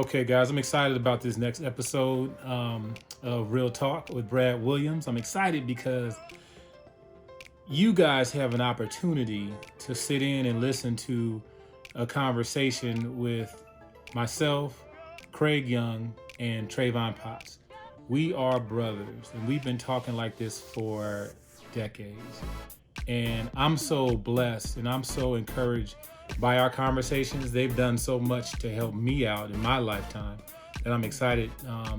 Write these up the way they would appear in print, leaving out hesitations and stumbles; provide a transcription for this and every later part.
Okay, guys, I'm excited about this next episode of Real Talk with Brad Williams. I'm excited because you guys have an opportunity to sit in and listen to a conversation with myself, Craig Young, and Travon Potts. We are brothers, and we've been talking like this for decades. And I'm so blessed and I'm so encouraged by our conversations. They've done so much to help me out in my lifetime that I'm excited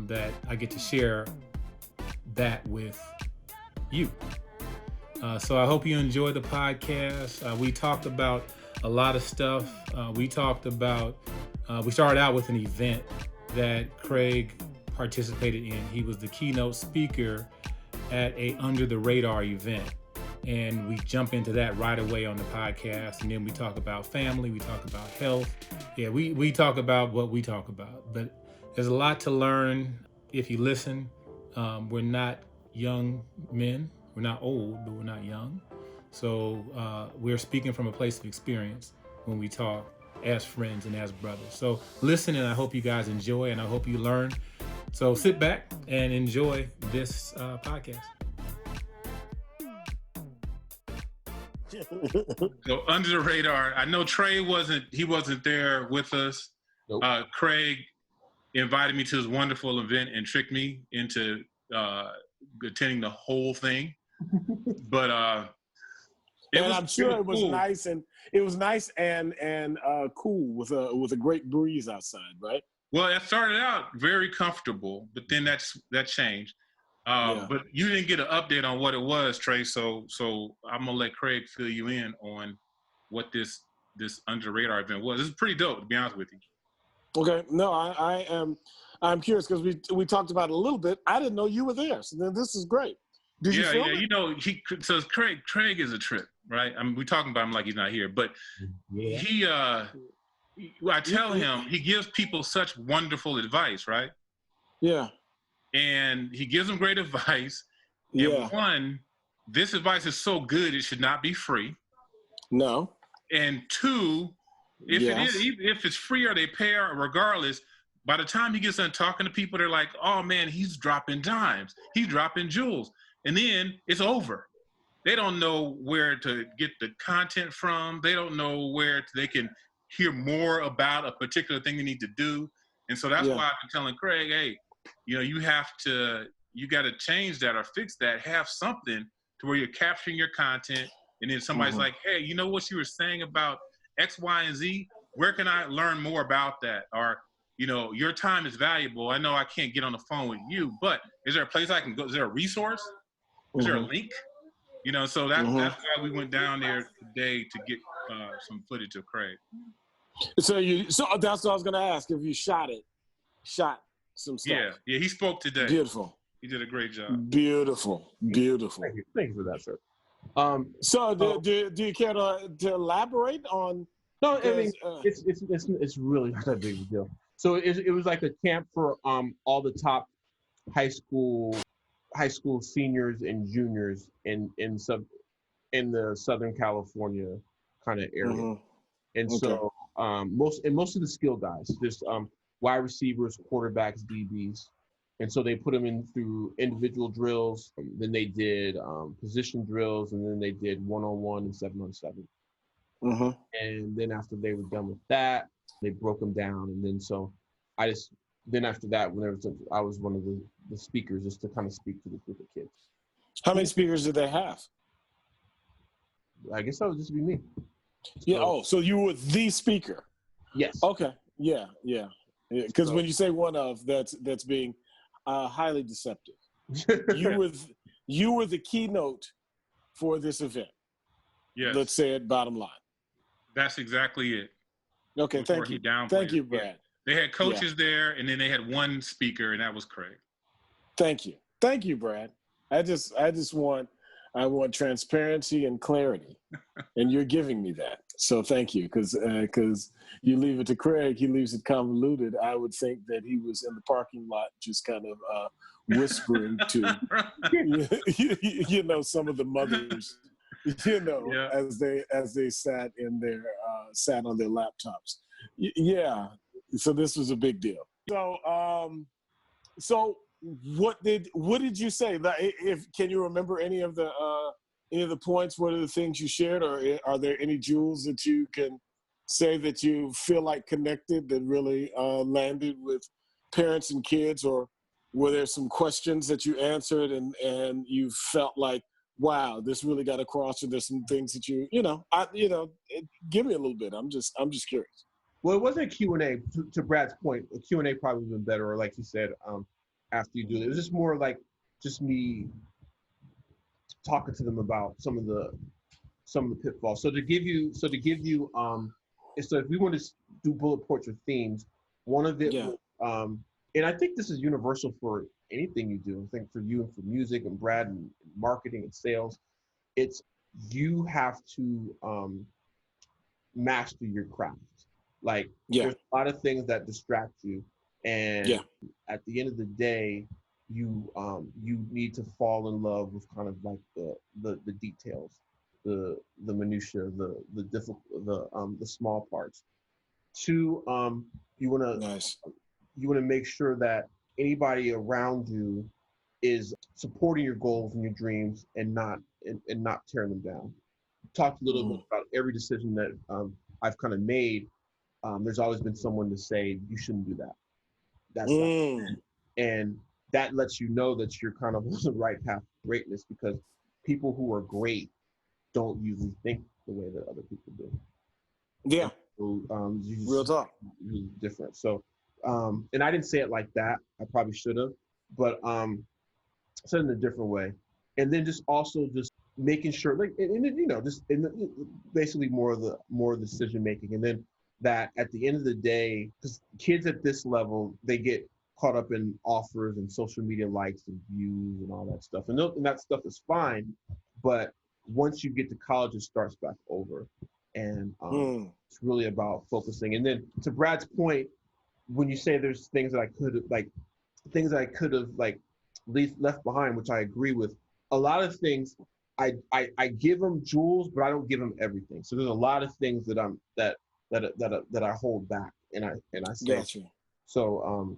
that I get to share that with you. So I hope you enjoy the podcast. We talked about a lot of stuff. We started out with an event that Craig participated in. He was the keynote speaker at a Under the Radar event. And we jump into that right away on the podcast. And then we talk about family, we talk about health. Yeah, we talk about what we talk about. But there's a lot to learn if you listen. We're not young men. We're not old, but we're not young. So we're speaking from a place of experience when we talk as friends and as brothers. So listen, and I hope you guys enjoy, and I hope you learn. So sit back and enjoy this podcast. So Under the Radar, I know Trey wasn't there with us. Nope. Craig invited me to this wonderful event and tricked me into attending the whole thing. But I'm sure it was cool. nice and cool with a great breeze outside, right? Well, it started out very comfortable, but then that changed. But you didn't get an update on what it was, Trey. So I'm gonna let Craig fill you in on what this Under the Radar event was. This is pretty dope, to be honest with you. Okay, no, I'm curious because we talked about it a little bit. I didn't know you were there, so then this is great. Did you film it? You know, Craig is a trip, right? I mean, we're talking about him like he's not here, but I tell him he gives people such wonderful advice, right? Yeah. And he gives them great advice. Yeah. And one, this advice is so good it should not be free. No. And two, if it's free or they pay or regardless, by the time he gets done talking to people, they're like, oh man, he's dropping dimes. He's dropping jewels. And then it's over. They don't know where to get the content from. They don't know where they can hear more about a particular thing they need to do. And so that's why I've been telling Craig, hey, you know, you got to change that or fix that. Have something to where you're capturing your content. And then somebody's like, hey, you know what you were saying about X, Y, and Z? Where can I learn more about that? Or, you know, your time is valuable. I know I can't get on the phone with you, but is there a place I can go? Is there a resource? Is there a link? You know, so that's why we went down there today to get some footage of Craig. So that's what I was going to ask, if you shot some stuff. Yeah, he spoke today. Beautiful. He did a great job. Beautiful. Thank you for that, sir. So do you care to elaborate on? No, I mean it's really not that big of a deal. So it was like a camp for all the top high school seniors and juniors in the Southern California kind of area. And so most of the skill guys, just wide receivers, quarterbacks, DBs. And so they put them in through individual drills. Then they did position drills, and then they did 1-on-1 and 7-on-7. And then after they were done with that, they broke them down. And then after that, I was one of the speakers just to kind of speak to the group of kids. How many speakers did they have? I guess that would just be me. So you were the speaker? Yes. Okay. Yeah. Because when you say one of, that's being highly deceptive. You were the keynote for this event. Yes. Let's say it bottom line. That's exactly it. Okay, thank you. Thank you, Brad. Yeah. They had coaches there, and then they had one speaker, and that was Craig. Thank you, Brad. I want transparency and clarity, and you're giving me that. So thank you, because you leave it to Craig, he leaves it convoluted. I would think that he was in the parking lot just kind of whispering to, you know, some of the mothers, you know, as they sat on their laptops. So this was a big deal. So what did you say? If can you remember any of the points? What are the things you shared, or are there any jewels that you can say that you feel like connected that really landed with parents and kids, or were there some questions that you answered and you felt like, wow, this really got across, or there's some things that give me a little bit. I'm just curious. Well, it wasn't a Q&A. To Brad's point, a Q&A probably would have been better, or like he said, after you do it. It was just more like just me talking to them about some of the pitfalls. So if we want to do bullet points or themes, one of it was, and I think this is universal for anything you do. I think for you and for music and Brad and marketing and sales, it's you have to master your craft. Like there's a lot of things that distract you, and at the end of the day, you need to fall in love with kind of like the details, the minutia, the difficult, the small parts. Two, you want to make sure that anybody around you is supporting your goals and your dreams and not tearing them down. Talked a little bit about every decision that I've kind of made. There's always been someone to say you shouldn't do that. That's not, and that lets you know that you're kind of on the right path to greatness, because people who are great don't usually think the way that other people do. Yeah. So, real talk. Different. So, and I didn't say it like that. I probably should have, but said it in a different way. And then just also just making sure, like, basically more of the decision making, and then that at the end of the day, because kids at this level, they get caught up in offers and social media likes and views and all that stuff, and that stuff is fine, but once you get to college, it starts back over, and it's really about focusing. And then to Brad's point, when you say there's things that I could have left behind, which I agree with, a lot of things I give them jewels, but I don't give them everything. So there's a lot of things that I hold back, and I say. Gotcha. So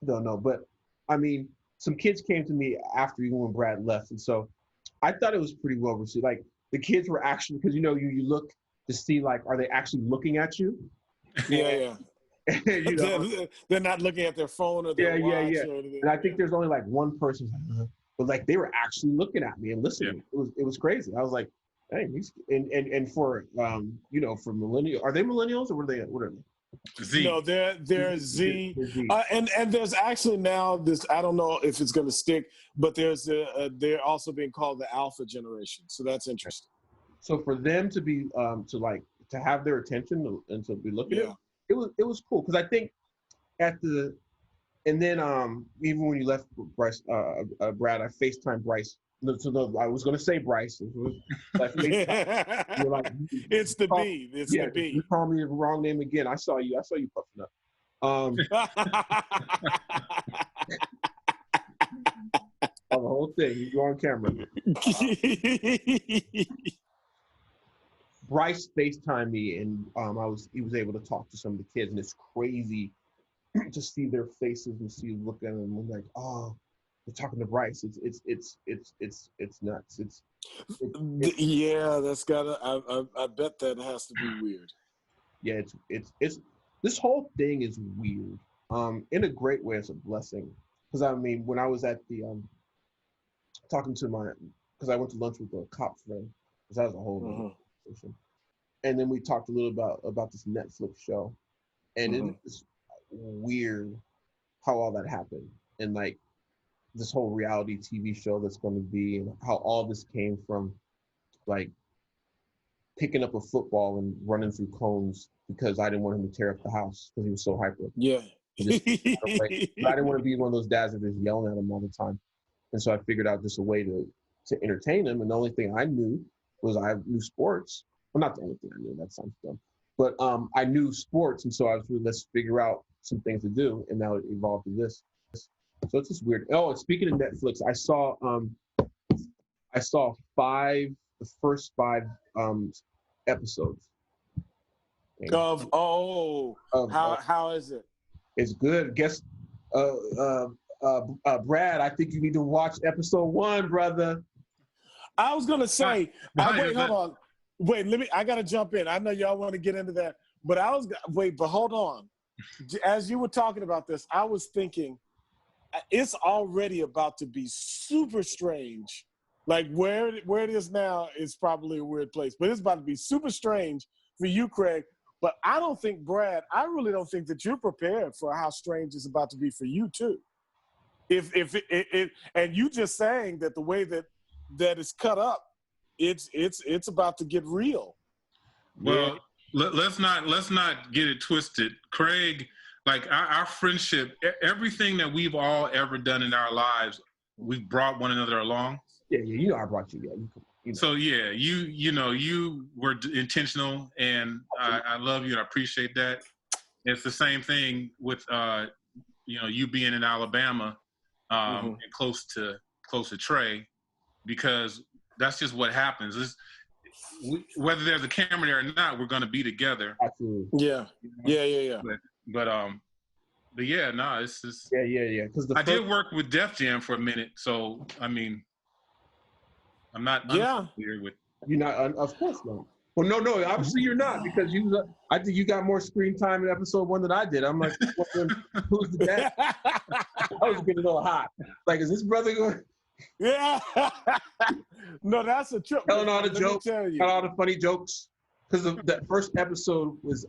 don't know, but I mean, some kids came to me after, even when Brad left, and so I thought it was pretty well received. Like the kids were actually, because you look to see, like, are they actually looking at you? Yeah. They're not looking at their phone or their watch. Yeah. Or anything. And I think there's only like one person, but like they were actually looking at me and listening. Yeah. It was crazy. I was like, hey, and for for millennials, are they millennials or what are they? Z. No, they're Z. And there's actually now this, I don't know if it's going to stick, but they're also being called the Alpha generation. So that's interesting. So for them to be to have their attention and to be looking at it was cool, because I think and then even when you left Bryce, Brad, I FaceTime Bryce. I was going to say Bryce. You're like, it's the B. It's the B. You call me the wrong name again. I saw you puffing up. The whole thing. You're on camera. Bryce FaceTimed me, and he was able to talk to some of the kids, and it's crazy to see their faces and see look at them and like, oh, they're talking to Bryce. It's nuts. Yeah, that's gotta. I bet that has to be weird. Yeah, it's this whole thing is weird. In a great way, it's a blessing, because I mean, when I was at the talking to because I went to lunch with a cop friend, because that was a whole conversation, and then we talked a little about this Netflix show, and it's weird how all that happened, and like this whole reality TV show that's going to be, and how all this came from like picking up a football and running through cones because I didn't want him to tear up the house because he was so hyper. Yeah. But I didn't want to be one of those dads that was yelling at him all the time. And so I figured out just a way to entertain him. And the only thing I knew was I knew sports. Well, not the only thing I knew, that sounds dumb. But I knew sports. And so I was really, let's figure out some things to do. And now it evolved to this. So it's just weird. Oh, and speaking of Netflix, I saw the first five episodes. How is it? It's good. Guess, Brad, I think you need to watch episode 1, brother. I was gonna say, Why wait, is hold that? on. Wait, I gotta jump in. I know y'all want to get into that, but but hold on. As you were talking about this, I was thinking it's already about to be super strange. Like where it is now is probably a weird place, but it's about to be super strange for you, Craig. But I don't think, Brad, I really don't think that you're prepared for how strange it's about to be for you too. If it and you just saying that the way that it's cut up, it's about to get real. Well, let's not get it twisted. Craig, like our friendship, everything that we've all ever done in our lives, we've brought one another along. Yeah, you know I brought you. Yeah, you know. So yeah, you were intentional, and I love you and I appreciate that. It's the same thing with you being in Alabama and close to Trey, because that's just what happens. Whether there's a camera there or not, we're going to be together. Absolutely. Yeah. Yeah. But yeah, no, it's just. Yeah. Because I did work with Def Jam for a minute, so I mean, I'm not unfamiliar with. You're not, of course not. Well, no, obviously you're not, because I think you got more screen time in episode 1 than I did. I'm like, who's the dad? I was getting a little hot. Like, is this brother going? Yeah. No, that's a trip. Telling all the jokes, telling all the funny jokes. Because that first episode was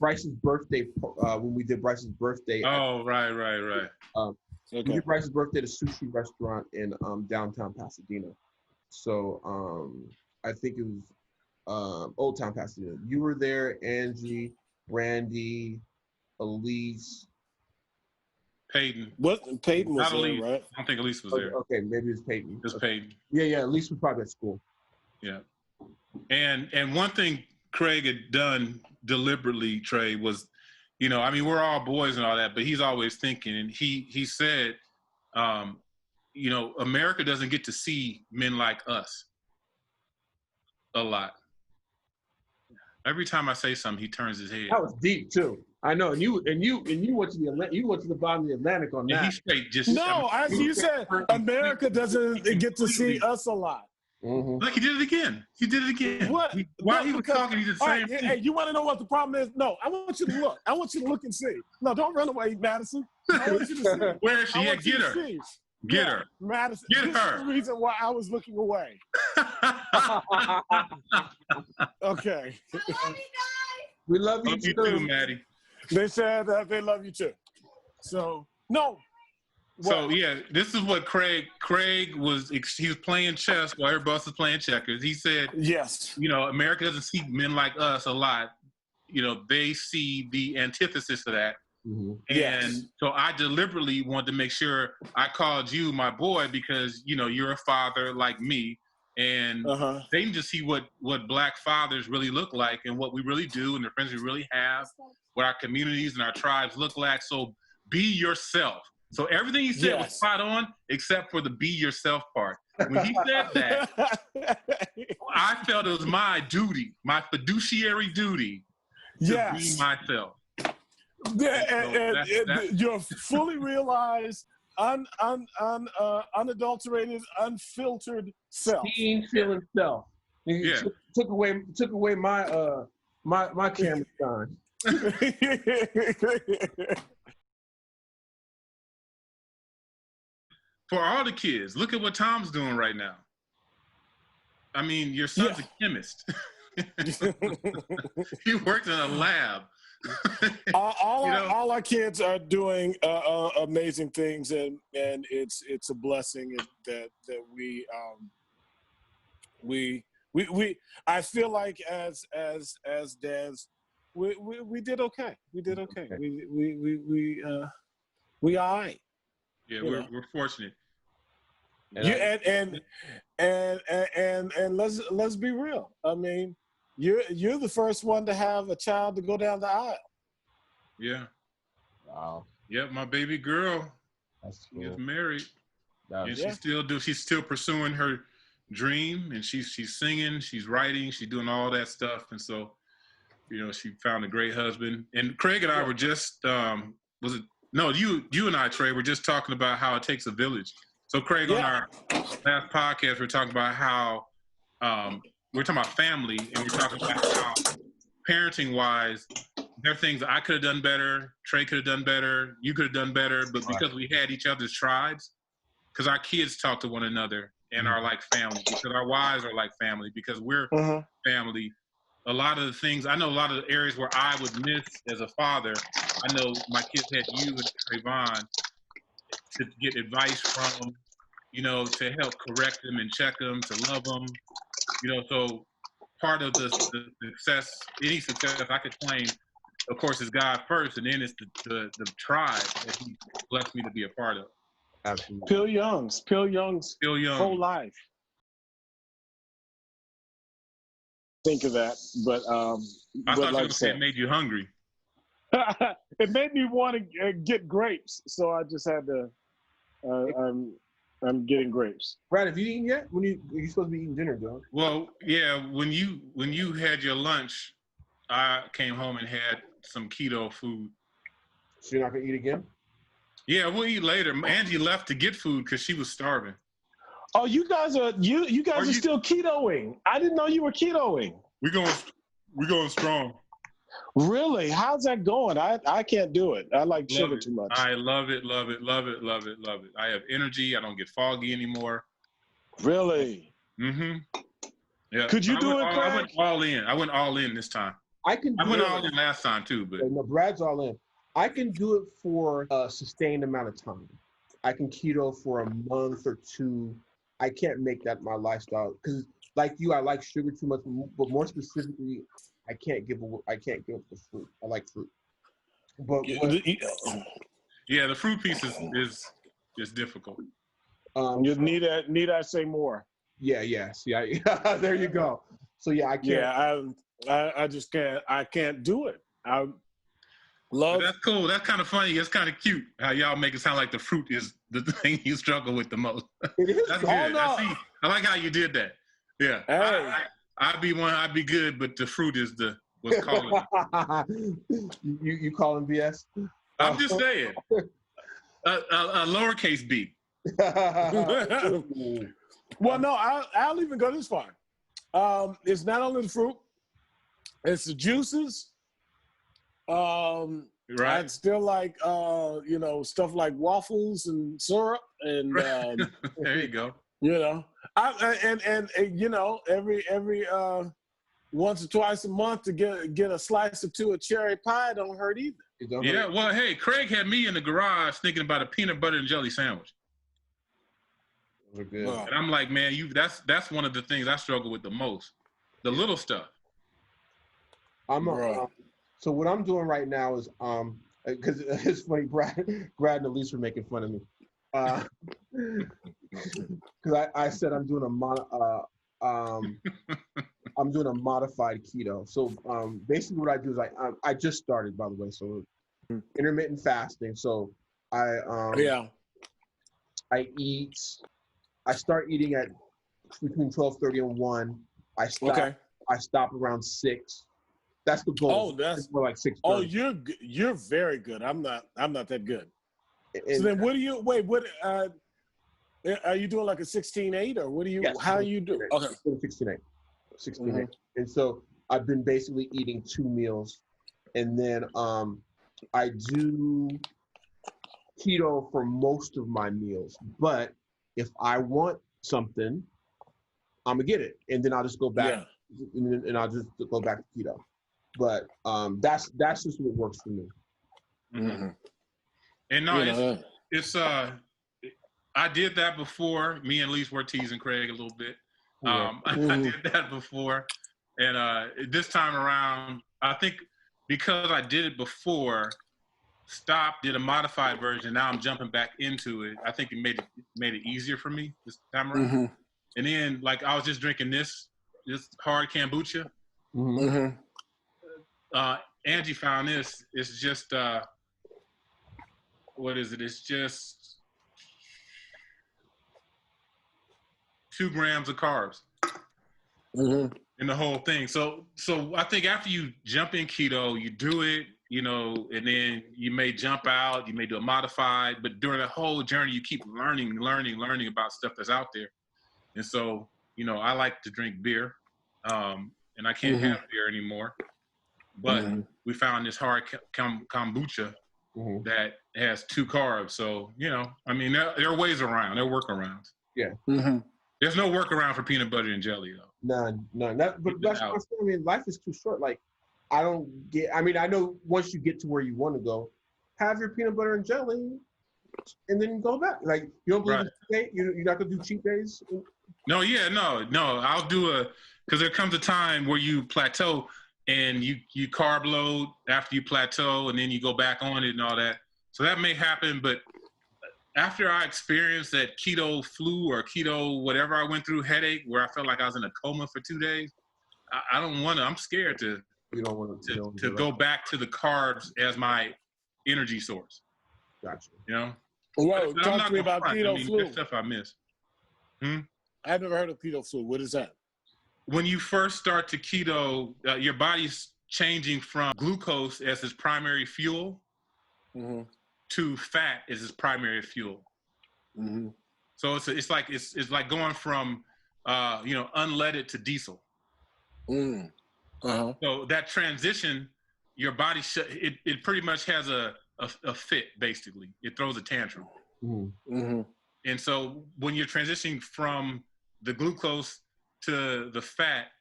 Bryce's birthday, when we did Bryce's birthday. Oh, right. We did Bryce's birthday at a sushi restaurant in downtown Pasadena. So I think it was Old Town Pasadena. You were there, Angie, Brandy, Elise. Peyton. Peyton was Not Elise. there, right? I don't think Elise was there. Okay, maybe it's Peyton. It's Peyton. Yeah, Elise was probably at school. Yeah. And one thing Craig had done deliberately, Trey, was, we're all boys and all that, but he's always thinking, and he said, America doesn't get to see men like us a lot. Every time I say something, he turns his head. That was deep too. I know, and you went to the bottom of the Atlantic on that. And he straight just you said America doesn't get to see us a lot. Mm-hmm. Like he did it again. What? While he was talking, he did the same thing. Hey, you want to know what the problem is? No, I want you to look. I want you to look and see. No, don't run away, Madison. I want you to see. Where is she? Yeah, get her. Get her. Madison. Get this her. is the reason why I was looking away. Okay. We love you too, Maddie. They said they love you too. So no. So yeah, this is what Craig was. He was playing chess while everybody else was playing checkers. He said, "Yes, America doesn't see men like us a lot. They see the antithesis of that." Mm-hmm. And so I deliberately wanted to make sure I called you my boy because you're a father like me, and they can just see what Black fathers really look like and what we really do and the friends we really have, what our communities and our tribes look like. So be yourself. So everything he said was spot on, except for the be yourself part. When he said that, I felt it was my duty, my fiduciary duty, to be myself. Your fully realized, unadulterated, unfiltered self. Clean feeling self. Yeah. Took away my my camera time. For all the kids, look at what Tom's doing right now. I mean, your son's a chemist. He works in a lab. all our kids are doing amazing things, and it's a blessing that we I feel like as dads we did okay. We did okay. We all right. Yeah, we're fortunate. And let's be real. I mean, you're the first one to have a child to go down the aisle. Yeah. Wow. Yep, my baby girl is married. And Yeah. she's still pursuing her dream, and she's singing, she's writing, she's doing all that stuff. And so She found a great husband. And Craig and I were just, you and I, Trey, were just talking about how it takes a village. So Craig, on our last podcast, we're talking about how, we're talking about family, and we're talking about how parenting wise, there are things that I could have done better, Trey could have done better, you could have done better, but because we had each other's tribes, because our kids talk to one another and are like family, because our wives are like family, because we're family. A lot of the things, I know a lot of the areas where I would miss as a father, I know my kids had you and Trayvon to get advice from, to help correct them and check them, to love them, so part of the success, any success I could claim, of course, is God first, and then it's the tribe that He blessed me to be a part of. Absolutely. Phil Young's whole life. Think of that, but I thought you were like going to say it made you hungry. it made me want to get grapes, so I just had to. I'm getting grapes. Brad, have you eaten yet? You're supposed to be eating dinner, John? Well, yeah. When you had your lunch, I came home and had some keto food. So you're not gonna eat again? Yeah, we'll eat later. Angie left to get food because she was starving. Oh, you guys are still ketoing. I didn't know you were ketoing. We're going strong. Really? How's that going? I can't do it. I like sugar too much. I love it, love it, love it, love it, love it. I have energy. I don't get foggy anymore. Really? Mm-hmm. Yeah. Could you do it, Craig? I went all in. I went all in this time. I went all in last time too, but no, Brad's all in. I can do it for a sustained amount of time. I can keto for a month or two. I can't make that my lifestyle because, like you, I like sugar too much. But more specifically, I can't give up the fruit. I like fruit. But yeah, the fruit piece is difficult. You need I say more? Yeah. See, there you go. So yeah, I can't. Yeah, I just can't. I can't do it. But that's cool. That's kind of funny. It's kind of cute how y'all make it sound like the fruit is the thing you struggle with the most. It is. That's good. I like how you did that. Yeah. Hey. I'd be good, but the fruit is what's calling me. You calling BS? I'm just saying. A lowercase b. Well, no, I'll even go this far. It's not only the fruit; it's the juices. Right. I'd still like stuff like waffles and syrup and there you go. Every once or twice a month to get a slice or two of cherry pie don't hurt either. Yeah, well, hey, Craig had me in the garage thinking about a peanut butter and jelly sandwich. Those are good. And I'm like, man, that's one of the things I struggle with the most. The little stuff. So what I'm doing right now is because it's funny, Brad and Elise were making fun of me. Because I said I'm doing a modified keto. So basically what I do is I just started, by the way, so intermittent fasting. So I start eating at between 12:30 and 1. I stop around 6. That's the goal. Oh, that's more like 6:30. Oh, you're very good. I'm not that good. So then what are you doing, like a 16-8 or what do you? Yes, how you do? Okay, 16-8. And so I've been basically eating 2 meals, and then I do keto for most of my meals. But if I want something, I'm gonna get it, and then I'll just go back, and I'll just go back to keto. But that's just what works for me. Mm-hmm. And no, it's I did that before. Me and Elise were teasing Craig a little bit. I did that before, and this time around, I think because I did it before, did a modified version. Now I'm jumping back into it. I think it made it easier for me this time around. Mm-hmm. And then, like, I was just drinking this hard kombucha. Mm-hmm. Angie found this. It's just what is it? It's just 2 grams of carbs. and the whole thing. So I think after you jump in keto, you do it, and then you may jump out, you may do a modified, but during the whole journey, you keep learning about stuff that's out there. And so, I like to drink beer, and I can't have beer anymore. But we found this hard kombucha that has 2 carbs. So, there are ways around. There are workarounds. Yeah. There's no workaround for peanut butter and jelly, though. None. But that's what I'm saying. I mean, life is too short. Like, I know once you get to where you want to go, have your peanut butter and jelly, and then go back. Like, you don't believe in cheat day? You're not going to do cheat days? No. I'll do because there comes a time where you plateau and you carb load after you plateau, and then you go back on it and all that. So that may happen, but after I experienced that keto flu or keto whatever I went through headache where I felt like I was in a coma for 2 days, I don't want to. I'm scared to go back to the carbs as my energy source. Gotcha. Well, talk to me about keto flu. There's stuff I miss. I've never heard of keto flu. What is that? When you first start to keto, your body's changing from glucose as its primary fuel to fat as its primary fuel. So it's like going from unleaded to diesel. So that transition, your body it pretty much has a fit, basically. It throws a tantrum. And so when you're transitioning from the glucose to the fat,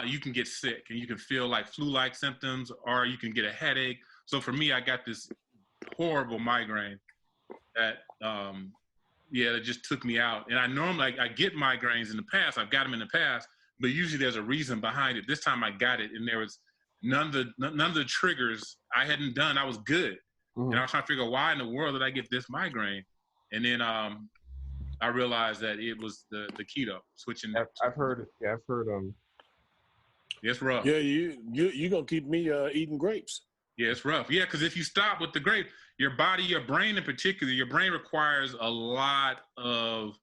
you can get sick and you can feel like flu-like symptoms, or you can get a headache. So for me, I got this horrible migraine that that just took me out. And I normally I get migraines in the past. I've got them in the past, but usually there's a reason behind it. This time I got it, and there was none of the triggers I hadn't done. I was good, and I was trying to figure out why in the world did I get this migraine. And then I realized that it was the keto switching. I've heard. Yeah, I've heard. It's rough. Yeah, you gonna keep me eating grapes. Yeah, it's rough. Yeah, because if you stop with the grape, your body, your brain in particular, your brain requires a lot of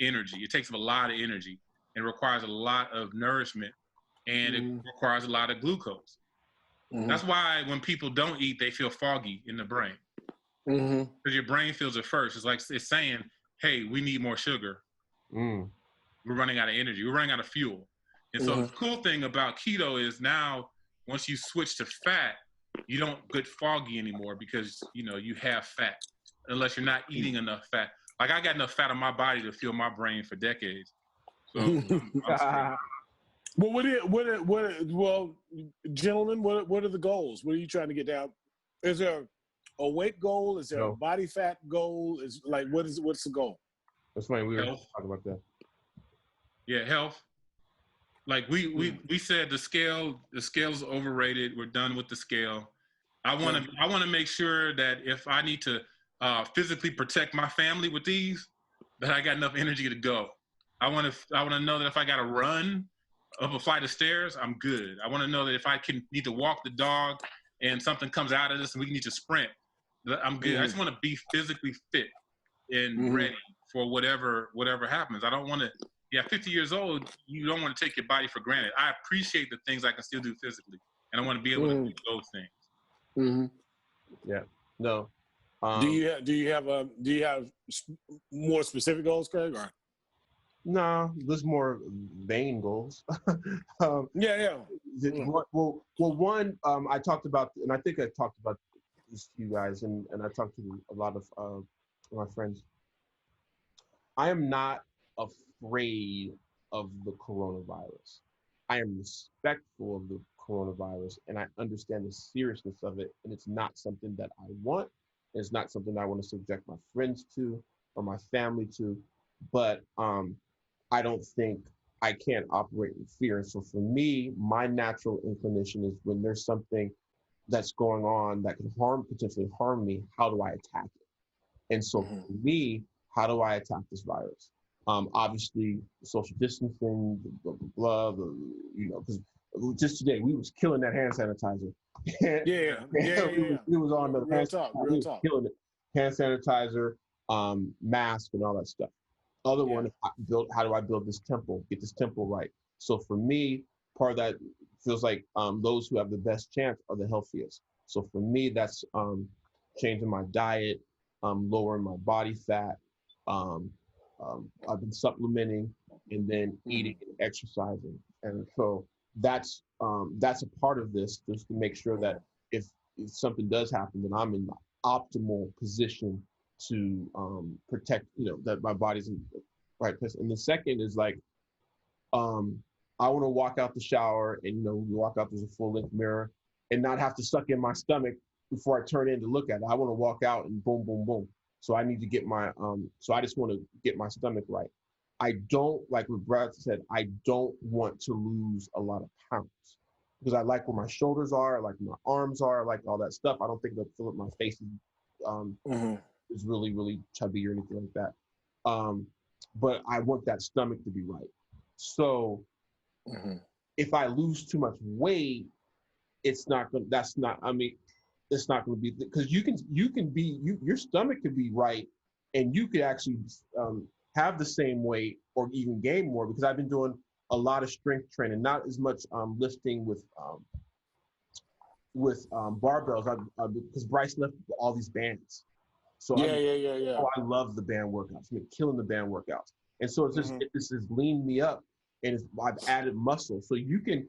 energy. It takes up a lot of energy and requires a lot of nourishment, and it requires a lot of glucose. That's why when people don't eat, they feel foggy in the brain. Because your brain feels it first. It's like it's saying, hey, we need more sugar. We're running out of energy. We're running out of fuel. And so the cool thing about keto is now, once you switch to fat, you don't get foggy anymore because, you have fat, unless you're not eating enough fat. Like, I got enough fat on my body to fuel my brain for decades. So, well, gentlemen, what are the goals? What are you trying to get down? Is there a weight goal? Is there a body fat goal? What's the goal? That's funny. We were talking about that. Yeah, health. Like we said, the scale's overrated. We're done with the scale. I want to make sure that if I need to physically protect my family with these, that I got enough energy to go. I want to know that if I got to run up a flight of stairs, I'm good. I want to know that if I need to walk the dog and something comes out of this and we need to sprint, that I'm good. I just want to be physically fit and ready for whatever happens. I don't want to. 50 years old, you don't want to take your body for granted. I appreciate the things I can still do physically, and I want to be able to do those things. Yeah. No. Do you have more specific goals, Craig? Or? No, there's more vain goals. Well, one, I talked about, and I think I talked about this to you guys, and I talked to a lot of my friends. I am not afraid of the coronavirus. I am respectful of the coronavirus, and I understand the seriousness of it, and it's not something that I want. It's not something I want to subject my friends to or my family to, but I don't think I can't operate in fear. And so for me, my natural inclination is when there's something that's going on that can potentially harm me, how do I attack it? And so for me, how do I attack this virus? Obviously, social distancing, because just today we was killing that hand sanitizer. It was on the real talk. Killing it. Hand sanitizer, mask, and all that stuff. Other one, how do I build this temple? Get this temple right. So for me, part of that feels like those who have the best chance are the healthiest. So for me, that's changing my diet, lowering my body fat. Um, I've been supplementing and then eating and exercising, and so that's a part of this, just to make sure that if something does happen, then I'm in the optimal position to protect, that my body's in the right place. And the second is like, um, I want to walk out the shower and walk out, there's a full length mirror, and not have to suck in my stomach before I turn in to look at it. I want to walk out and boom, boom, boom. So I need to get my so I just want to get my stomach right. I don't, like what Brad said, I don't want to lose a lot of pounds because I like where my shoulders are, I like where my arms are, I like all that stuff. I don't think that my face is really, really chubby or anything like that. But I want that stomach to be right. So if I lose too much weight, it's not going. That's not. I mean, it's not going to be, because your stomach could be right, and you could actually have the same weight or even gain more. Because I've been doing a lot of strength training, not as much lifting with barbells. Because Bryce left all these bands. So Yeah. I love the band workouts. I'm killing the band workouts. And so this has leaned me up, and I've added muscle. So you can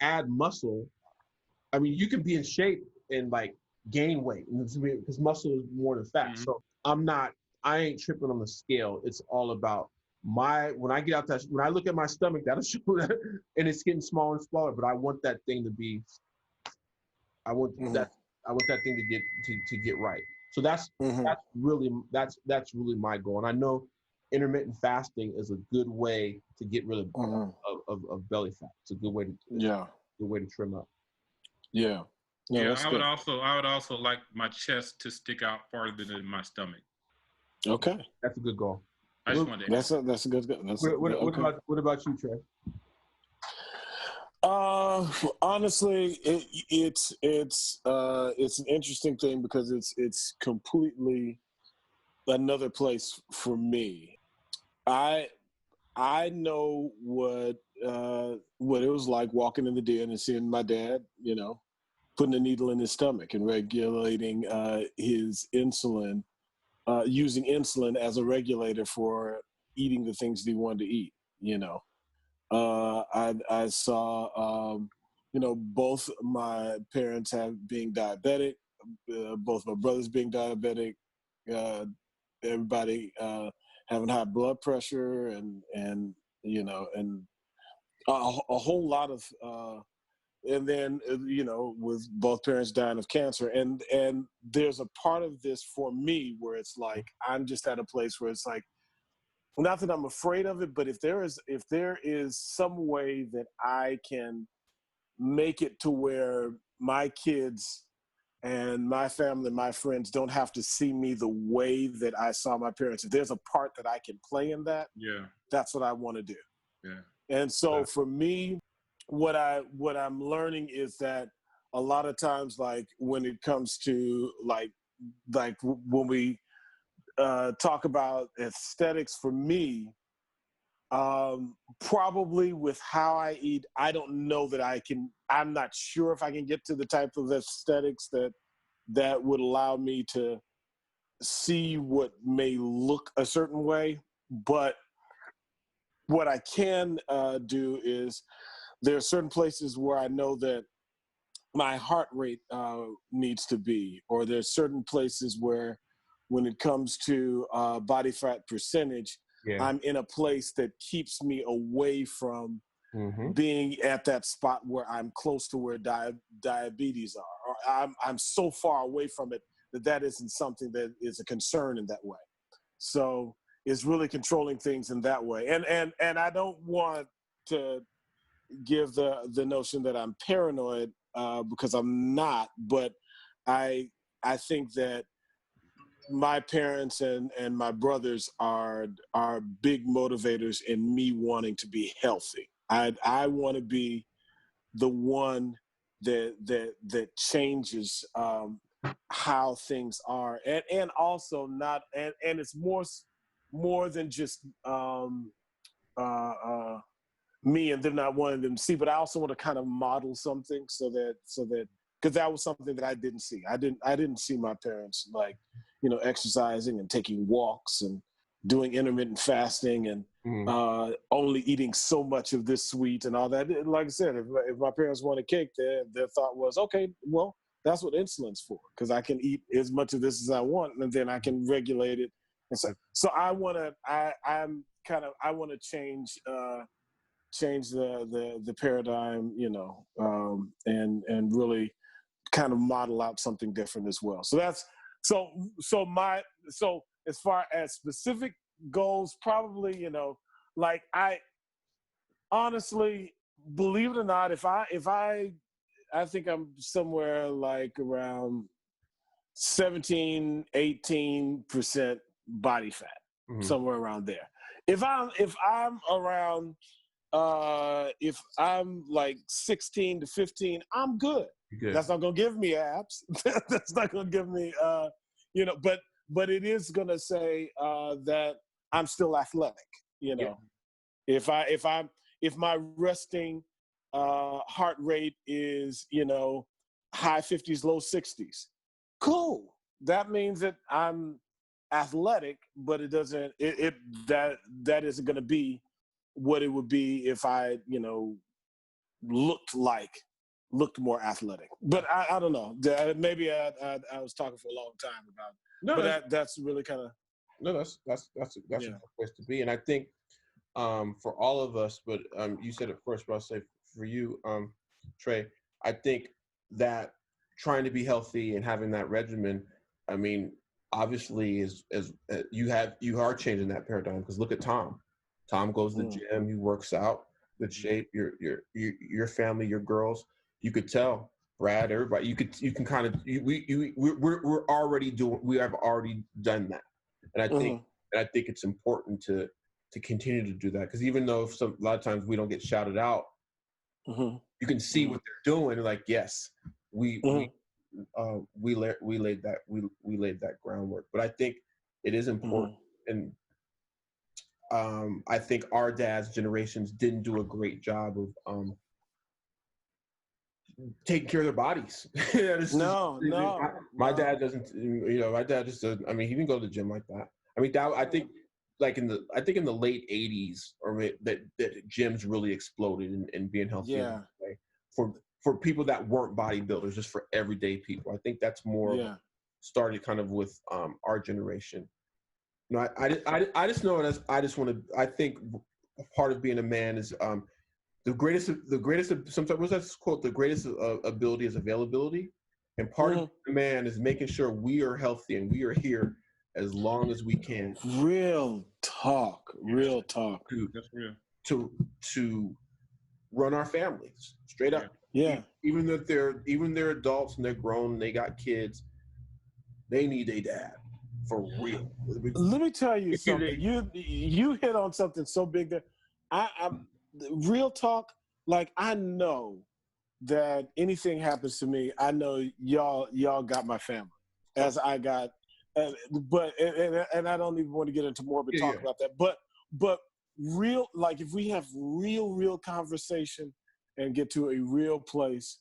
add muscle. I mean, you can be in shape and like gain weight because muscle is more than fat. So I ain't tripping on the scale. It's all about when I get out when I look at my stomach, that'll show that, and it's getting smaller and smaller. But I want that thing to be, I want that thing to get right. So that's really my goal. And I know intermittent fasting is a good way to get rid of belly fat. It's a good way to trim up. Yeah. No, Yeah, that's good. I would also like my chest to stick out farther than my stomach. Okay. That's a good goal. I just wanted to that's a good goal. What about you, Trey? Honestly, it's an interesting thing because it's completely another place for me. I know what it was like walking in the den and seeing my dad, putting a needle in his stomach and regulating his insulin, using insulin as a regulator for eating the things that he wanted to eat. I saw, both my parents being diabetic, both my brothers being diabetic, everybody having high blood pressure, and and a whole lot of, and then with both parents dying of cancer, and there's a part of this for me where it's like I'm just at a place where it's like, not that I'm afraid of it, but if there is some way that I can make it to where my kids and my family, my friends don't have to see me the way that I saw my parents, if there's a part that I can play in that, that's what I want to do. Yeah. And so for me, what I'm learning is that a lot of times, like when it comes to like when we talk about aesthetics, for me, probably with how I eat, I don't know that I'm not sure if I can get to the type of aesthetics that would allow me to see what may look a certain way. But what I can do is, there are certain places where I know that my heart rate needs to be, or there's certain places where, when it comes to body fat percentage, I'm in a place that keeps me away from being at that spot where I'm close to where diabetes are, or I'm so far away from it that isn't something that is a concern in that way. So it's really controlling things in that way. And I don't want to give the notion that I'm paranoid, because I'm not, but I think that my parents and my brothers are big motivators in me wanting to be healthy. I want to be the one that changes how things are, and also not, and it's more than just me and them not wanting them to see, but I also want to kind of model something so that because that was something that I didn't see. I didn't see my parents like, exercising and taking walks and doing intermittent fasting and only eating so much of this sweet and all that. Like I said, if my parents wanted cake, their thought was, okay, well, that's what insulin's for, because I can eat as much of this as I want, and then I can regulate it. And so I want to change the paradigm, and really kind of model out something different as well. So that's so as far as specific goals, probably, like I honestly, believe it or not, if I think I'm somewhere like around 17-18% body fat, somewhere around there. If I'm around if I'm like 16 to 15, I'm good. That's not gonna give me abs. That's not gonna give me but it is gonna say that I'm still athletic. If my resting heart rate is high 50s, low 60s, cool. That means that I'm athletic, but it doesn't. That isn't gonna be what it would be if I, looked more athletic. But I don't know. Maybe I was talking for a long time about it. No, but that's really kind of. No, that's a good place to be. And I think for all of us, but you said it first, but I'll say for you, Trey, I think that trying to be healthy and having that regimen, I mean, obviously is you are changing that paradigm, because look at Tom. Tom goes to the gym, he works out, good shape. Your family, your girls, you could tell. Brad, everybody, you can kind of we're already doing. We have already done that, and I think it's important to continue to do that, because even though a lot of times we don't get shouted out, you can see what they're doing. Like, yes, we laid that groundwork. But I think it is important, and I think our dad's generations didn't do a great job of taking care of their bodies. My dad doesn't. My dad just doesn't. I mean, he didn't go to the gym like that. I mean, I think in the late '80s, or that gyms really exploded in being healthy. Yeah. For people that weren't bodybuilders, just for everyday people. I think that's more started kind of with our generation. I just know it. I just want to. I think part of being a man is the greatest. Sometimes what's that quote? The greatest ability is availability, and part of being a man is making sure we are healthy and we are here as long as we can. Real talk. That's real. To run our families straight up. Yeah. Even though they're adults and they're grown and they got kids, they need a dad. For real. Let me tell you something. You hit on something so big that I'm real talk. Like, I know that anything happens to me, I know y'all got my family, as I got. But I don't even want to get into morbid talk about that. But real, like, if we have real conversation and get to a real place,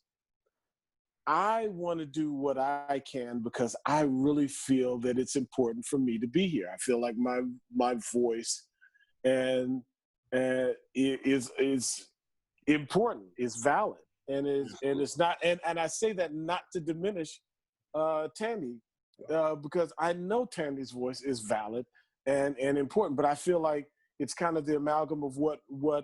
I want to do what I can, because I really feel that it's important for me to be here. I feel like my voice and is important, is valid, and it's not. And I say that not to diminish Tandy, because I know Tandy's voice is valid and important, but I feel like it's kind of the amalgam of what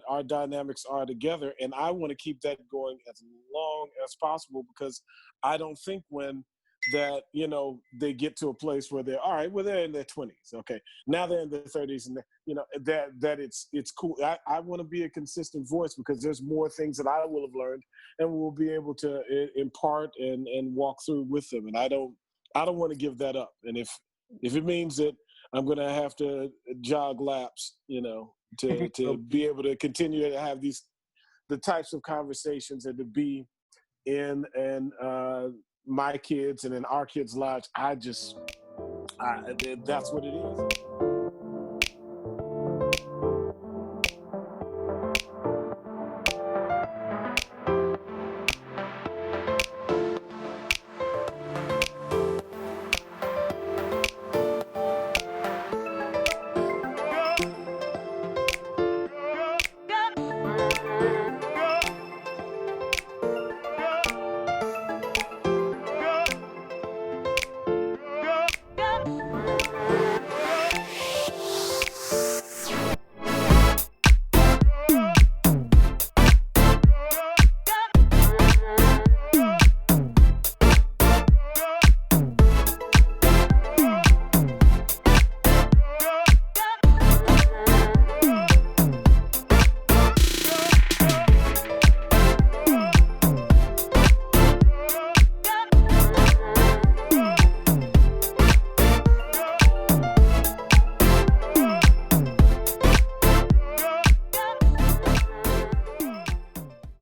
our dynamics are together. And I want to keep that going as long as possible, because I don't think when that, they get to a place where they're, all right, well, they're in their 20s. Okay. Now they're in their 30s, and that it's cool. I want to be a consistent voice, because there's more things that I will have learned and will be able to impart and walk through with them. And I don't want to give that up. And if it means that I'm going to have to jog laps, to be able to continue to have the types of conversations, and to be in my kids and in our kids' lives. That's what it is.